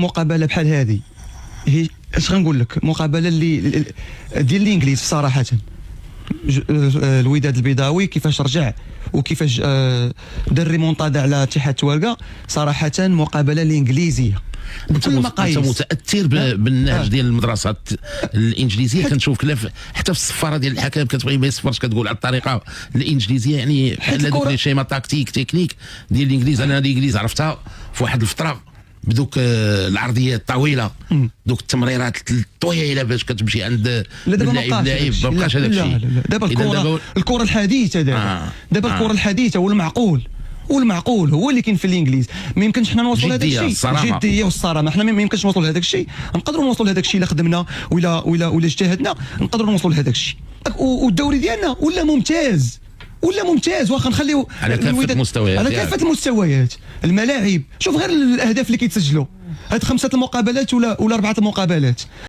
مقابله بحال هذه هي اش غنقول لك، مقابله اللي ديال الانجليز صراحه. الوداد البيضاوي كيفاش رجع وكيفاش دار ريمونطادا على اتحاد توالقه، صراحه مقابله الانجليزيه انت متاثر بالنهج ديال المدرسه الانجليزيه. كنشوف حتى في الصفاره ديال الحكم كتبغي ما يصفرش، كتقول على الطريقه الانجليزيه، يعني بحال هذوك لي شيما تاكتيك تكنيك ديال الانجليز. انا الانجليز عرفتها في واحد الفتره بدوك العرضيات الطويله، دوك التمريرات الطويله باش كتمشي عند اللاعب ما بقاش هذاك الشيء. دابا الكره الحديثه دابا الكره الحديثه والمعقول هو اللي كاين في الانجليز. ما يمكنش حنا نوصلوا لهذاك الشيء، الجديه والصرامه. حنا ما يمكنش نوصلوا لهذاك الشيء، نقدروا نوصلوا لهذاك الشيء الا خدمنا ولا اجتهدنا، نقدروا نوصلوا لهذاك الشيء. والدوري ديالنا ولا ممتاز واخا نخليو على كافه المستويات، على كافه المستويات. الملاعب، شوف غير الاهداف اللي كيتسجلوا، هاد 5 المقابلات ولا 4 المقابلات.